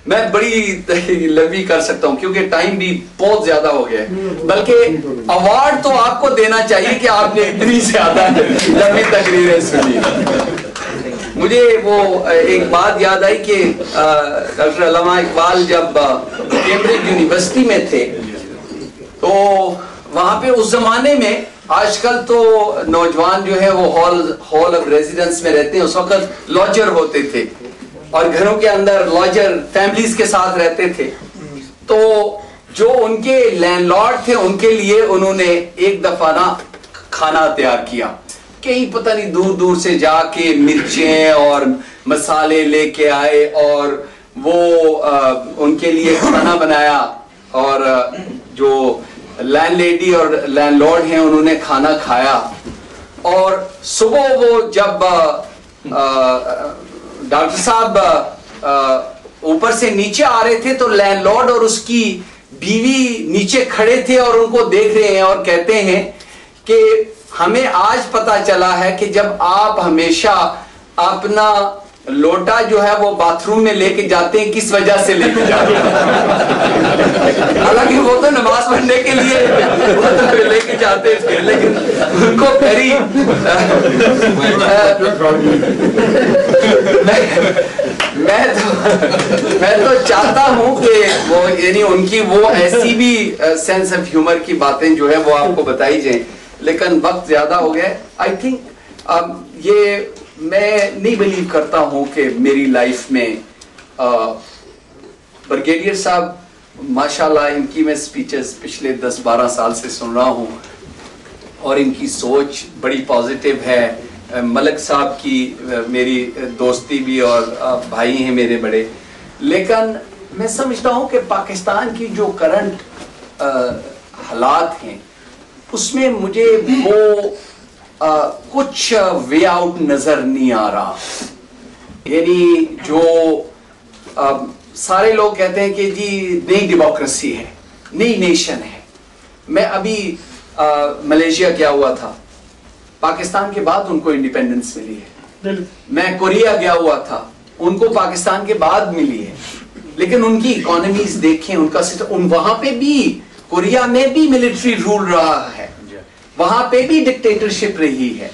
میں بڑی لمبی کر سکتا ہوں کیونکہ ٹائم بھی بہت زیادہ ہو گیا ہے، بلکہ ایوارڈ تو آپ کو دینا چاہیے کہ آپ نے اتنی زیادہ لمبی تقریریں سنی۔ مجھے وہ ایک بات یاد آئی کہ ڈاکٹر علامہ اقبال جب کیمبرج یونیورسٹی میں تھے تو وہاں پہ اس زمانے میں، آج کل تو نوجوان جو ہے وہ ہال آف ریزیڈنس میں رہتے ہیں، اس وقت لاجر ہوتے تھے اور گھروں کے اندر لاجر فیملیز کے ساتھ رہتے تھے، تو جو ان کے لینڈ لارڈ تھے ان کے لیے انہوں نے ایک دفعہ نا کھانا تیار کیا، کہیں پتہ نہیں دور دور سے جا کے مرچیں اور مسالے لے کے آئے اور وہ ان کے لیے کھانا بنایا، اور جو لینڈ لیڈی اور لینڈ لارڈ ہیں انہوں نے کھانا کھایا، اور صبح وہ جب ڈاکٹر صاحب اوپر سے نیچے آ رہے تھے تو لینڈ لارڈ اور اس کی بیوی نیچے کھڑے تھے اور ان کو دیکھ رہے ہیں اور کہتے ہیں کہ ہمیں آج پتا چلا ہے کہ جب آپ ہمیشہ اپنا لوٹا جو ہے وہ باتھ روم میں لے کے جاتے ہیں کس وجہ سے لے کے جاتے ہیں، حالانکہ وہ تو نماز پڑھنے کے لیے لے کے جاتے تھے، لیکن ان کو میں تو چاہتا ہوں کہ وہ یعنی ان کی وہ ایسی بھی سینس آف ہیومر کی باتیں جو ہے وہ آپ کو بتائی جائیں، لیکن وقت زیادہ ہو گیا۔ آئی تھنک یہ میں نہیں بلیو کرتا ہوں کہ میری لائف میں بریگیڈیئر صاحب ماشاءاللہ ان کی میں سپیچز پچھلے 10-12 سال سے سن رہا ہوں اور ان کی سوچ بڑی پازیٹیو ہے، ملک صاحب کی میری دوستی بھی اور بھائی ہیں میرے بڑے، لیکن میں سمجھتا ہوں کہ پاکستان کی جو کرنٹ حالات ہیں اس میں مجھے وہ کچھ وے آؤٹ نظر نہیں آ رہا، یعنی جو سارے لوگ کہتے ہیں کہ جی نئی ڈیموکریسی ہے، نئی نیشن ہے۔ میں ابھی ملیشیا گیا ہوا تھا، پاکستان کے بعد ان کو انڈیپینڈنس ملی ہے، میں کوریا گیا ہوا تھا، ان کو پاکستان کے بعد ملی ہے، لیکن ان کی اکانومیز دیکھیں، ان کا وہاں پہ بھی کوریا میں بھی ملٹری رول رہا ہے، وہاں پہ بھی ڈکٹیٹرشپ رہی ہے،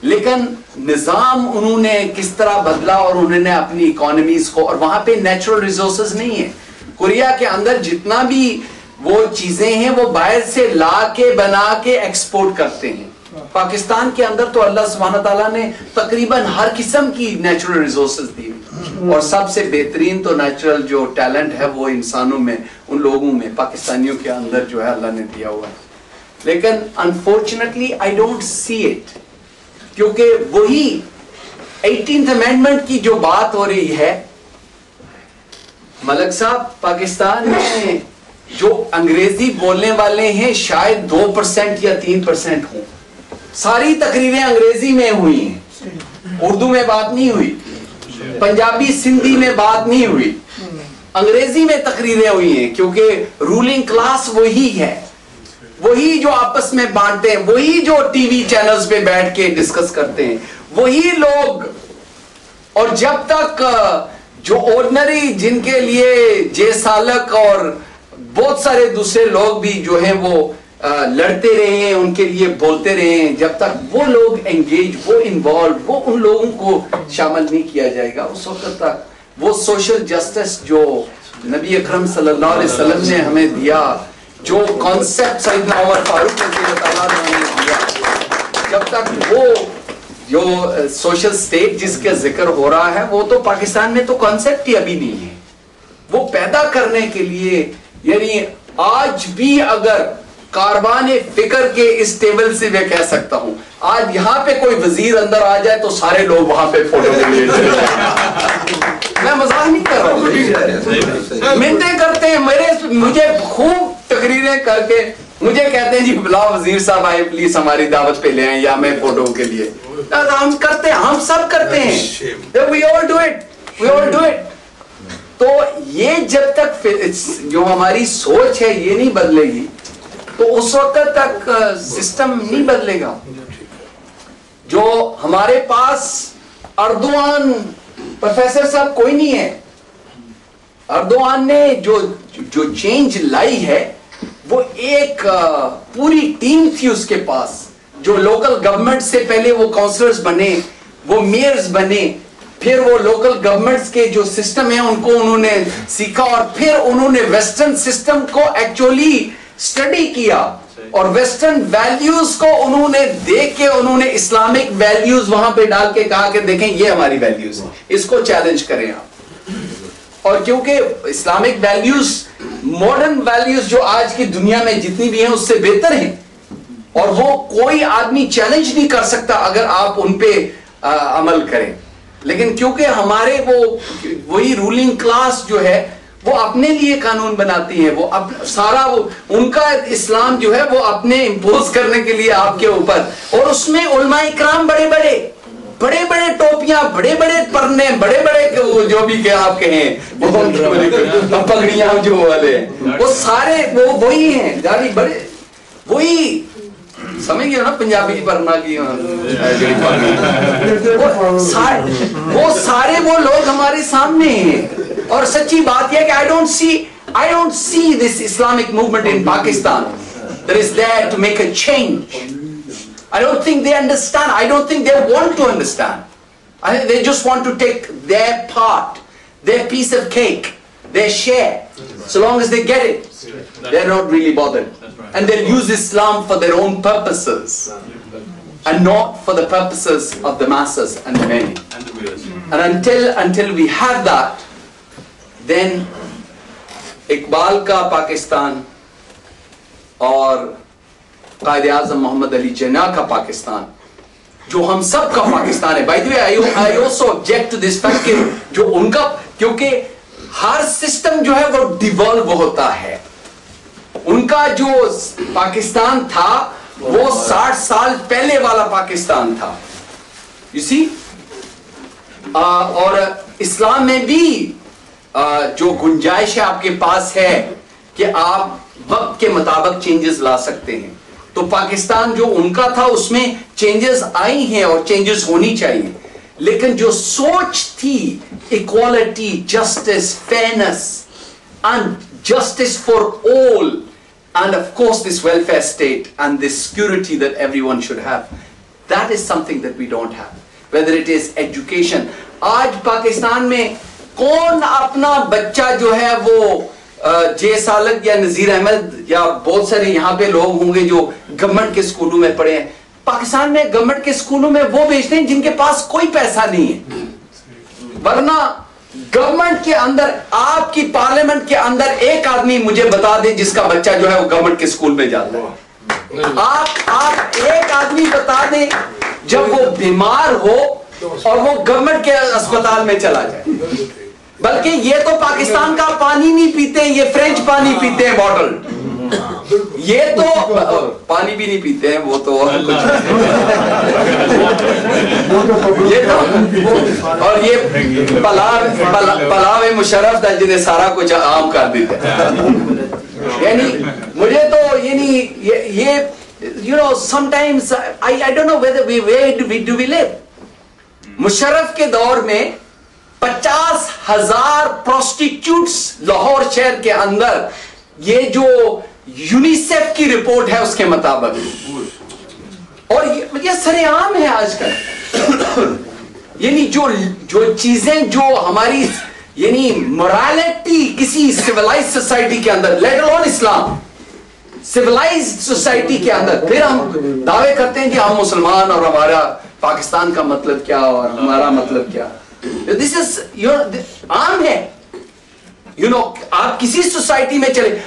لیکن نظام انہوں نے کس طرح بدلا اور انہوں نے اپنی اکانومیز کو، اور وہاں پہ نیچرل ریسورسز نہیں ہیں۔ کوریا کے اندر جتنا بھی وہ چیزیں ہیں وہ باہر سے لا کے بنا کے ایکسپورٹ کرتے ہیں، پاکستان کے اندر تو اللہ سبحانہ تعالیٰ نے تقریباً ہر قسم کی نیچرل ریسورسز دی، اور سب سے بہترین تو نیچرل جو ٹیلنٹ ہے وہ انسانوں میں، ان لوگوں میں، پاکستانیوں کے اندر جو ہے اللہ نے دیا ہوا ہے، لیکن unfortunately I don't see it, کیونکہ وہی 18th امینڈمنٹ کی جو بات ہو رہی ہے، ملک صاحب پاکستان میں جو انگریزی بولنے والے ہیں شاید 2% یا 3% ہوں، ساری تقریریں انگریزی میں ہوئی ہیں، اردو میں بات نہیں ہوئی، پنجابی سندھی میں بات نہیں ہوئی، انگریزی میں تقریریں ہوئی ہیں، کیونکہ رولنگ کلاس وہی ہے، وہی جو آپس میں بانٹتے ہیں، وہی جو ٹی وی چینلز پہ بیٹھ کے ڈسکس کرتے ہیں، وہی لوگ، اور جب تک جو آرڈنری جن کے لیے جے سالک اور بہت سارے دوسرے لوگ بھی جو ہیں وہ لڑتے رہے ہیں، ان کے لیے بولتے رہے ہیں، جب تک وہ لوگ انگیج، وہ انوالو، وہ ان لوگوں کو شامل نہیں کیا جائے گا، اس وقت تک وہ سوشل جسٹس جو نبی اکرم صلی اللہ علیہ وسلم نے ہمیں دیا، جو کانسیپٹ سیدنا عمر فاروق رضی اللہ تعالیٰ نے ہمیں دیا، جب تک وہ جو سوشل سٹیٹ جس کا ذکر ہو رہا ہے وہ تو پاکستان میں تو کانسیپٹ ہی ابھی نہیں ہے، وہ پیدا کرنے کے لیے، یعنی آج بھی اگر کاروان فکر کے اس ٹیبل سے میں کہہ سکتا ہوں، آج یہاں پہ کوئی وزیر اندر آ جائے تو سارے لوگ وہاں پہ فوٹو لے لیتے ہیں، میں مزاح نہیں کر رہا ہوں، منتیں کرتے ہیں، مجھے خوب تقریریں کر کے مجھے کہتے ہیں جی بلا وزیر صاحب آئے پلیز ہماری دعوت پہ لے آئیں یا میں فوٹو کے لیے، ہم کرتے ہیں، ہم سب کرتے ہیں، we all do it۔ تو یہ جب تک جو ہماری سوچ ہے یہ نہیں بدلے گی تو اس وقت تک سسٹم نہیں بدلے گا۔ جو ہمارے پاس اردوان پروفیسر صاحب کوئی نہیں ہے، اردوغان نے جو چینج لائی ہے وہ ایک پوری ٹیم تھی اس کے پاس, جو لوکل گورنمنٹ سے پہلے وہ کاؤنسلرز بنے, وہ میئرز بنے, پھر وہ لوکل گورنمنٹس کے جو سسٹم ہیں ان کو انہوں نے سیکھا, اور پھر انہوں نے ویسٹرن سسٹم کو ایکچولی اسٹڈی کیا, اور ویسٹرن ویلیوز کو انہوں نے دیکھ کے انہوں نے اسلامک ویلیوز وہاں پہ ڈال کے کہا کہ دیکھیں یہ ہماری ویلیوز ہیں, اس کو چیلنج کریں آپ. اور کیونکہ اسلامک ویلیوز ماڈرن ویلیوز جو آج کی دنیا میں جتنی بھی ہیں اس سے بہتر ہیں, اور وہ کوئی آدمی چیلنج نہیں کر سکتا اگر آپ ان پہ عمل کریں. لیکن کیونکہ ہمارے وہی رولنگ کلاس جو ہے وہ اپنے لیے قانون بناتی ہے, وہ سارا ان کا اسلام جو ہے وہ اپنے امپوز کرنے کے لیے آپ کے اوپر, اور اس میں علماء اکرام بڑے بڑے ٹوپیاں, بڑے بڑے پرنے, بڑے بڑے جو بھی کہ آپ کہیں پگڑیاں جو والے وہ سارے وہی ہیں, جاری بڑے وہی سمجھ گئے نا پنجابی پرنا کی, وہ سارے وہ لوگ ہمارے سامنے ہیں. اور سچی بات یہ ہے کہ I don't see this Islamic movement in Pakistan that is there to make a change. I don't think they understand. I don't think they want to understand. I think they just want to take their part, their piece of cake, their share. So long as they get it, they're not really bothered. And they'll use Islam for their own purposes and not for the purposes of the masses and the many. And until we have that, then Iqbal کا پاکستان اور قائد اعظم محمد علی جناح کا پاکستان جو ہم سب کا پاکستان ہے. By the way, I also object to this fact کہ جو ان کا, کیونکہ ہر سسٹم جو ہے وہ ڈیولو ہوتا ہے. ان کا جو پاکستان تھا وہ 60 سال پہلے والا پاکستان تھا, you see. اور اسلام میں بھی جو گنجائش آپ کے پاس ہے کہ آپ وقت کے مطابق چینجز لا سکتے ہیں, تو پاکستان جو ان کا تھا اس میں چینجز آئی ہیں اور چینجز ہونی چاہیے. لیکن جو سوچ تھی equality, justice, فیئرنس and justice for all, and of course this welfare state and this security that everyone should have, that is something that we don't have. Whether it is education, آج پاکستان میں کون اپنا بچہ جو ہے وہ جے سالک یا نذیر احمد یا بہت سارے یہاں پہ لوگ ہوں گے جو گورنمنٹ کے اسکولوں میں پڑھے ہیں, پاکستان میں گورنمنٹ کے اسکولوں میں وہ بھیجتے ہیں جن کے پاس کوئی پیسہ نہیں ہے. ورنہ گورنمنٹ کے اندر, آپ کی پارلیمنٹ کے اندر ایک آدمی مجھے بتا دے جس کا بچہ جو ہے وہ گورنمنٹ کے اسکول میں جاتا ہے. آپ ایک آدمی بتا دیں جب وہ بیمار ہو اور وہ گورنمنٹ کے اسپتال میں چلا جائے. بلکہ یہ تو پاکستان کا پانی نہیں پیتے, یہ فرینچ پانی پیتے ہیں بوٹل, یہ تو پانی بھی نہیں پیتے ہیں, وہ تو یہ تو, اور یہ پلاو مشرف تھا جنہیں سارا کچھ عام کر دیتے. یعنی مجھے تو یہ you know sometimes I don't know whether where do we live. Musharraf کے دور میں 50,000 پروسٹیٹیوٹس لاہور شہر کے اندر, یہ جو یونیسیف کی رپورٹ ہے اس کے مطابق, اور یہ سر عام ہے آج کل. یعنی جو چیزیں جو ہماری یعنی morality کسی civilized society کے اندر, let alone اسلام, civilized society کے اندر, پھر ہم دعوے کرتے ہیں کہ ہم مسلمان اور ہمارا پاکستان کا مطلب کیا اور ہمارا مطلب کیا. This is عام ہے. آپ کسی سوسائٹی میں چلے,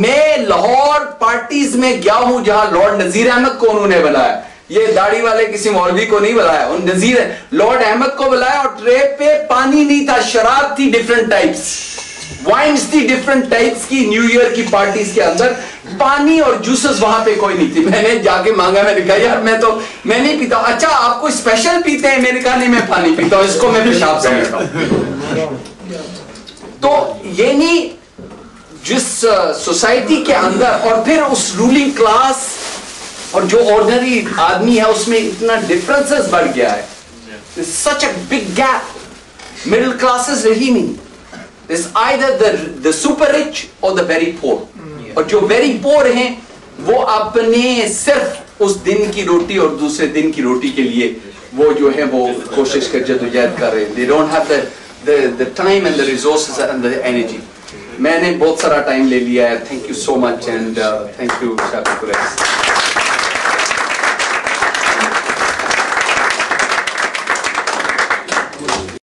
میں لاہور پارٹیز میں گیا ہوں جہاں لارڈ نذیر احمد کو انہوں نے بلایا, یہ داڑھی والے کسی مولوی کو نہیں بلایا, لارڈ احمد کو بلایا, اور ٹرے پہ پانی نہیں تھا, شراب تھی ڈیفرنٹ ٹائپس, وائنز تھی ڈیفرنٹ ٹائپس کی. نیو ایئر کی پارٹیز کے اندر پانی اور جوسز وہاں پہ کوئی نہیں تھی. میں نے جا کے مانگا, میں نے کہا یار میں نہیں پیتا ہوں. اچھا آپ کو اسپیشل پیتے ہیں؟ میں نے کہا نہیں میں پانی پیتا ہوں, اس کو میں پیشاب سمجھتا ہوں. تو یہ نہیں جس سوسائٹی کے اندر, اور پھر اس رولنگ کلاس اور جو آرڈنری آدمی ہے اس میں اتنا ڈفرنسز بڑھ گیا ہے. Such a big gap. Middle classes رہی نہیں, There's either the super rich or the very poor. اور جو very poor ہیں وہ اپنے صرف اس دن کی روٹی اور دوسرے دن کی روٹی کے لیے وہ جو ہے وہ کوشش کر جدوجہد کر رہے ہیں. They don't have the time and the resources and the energy. میں نے بہت سارا ٹائم لے لیا ہے. Thank you so much and thank you Shafi Qureshi.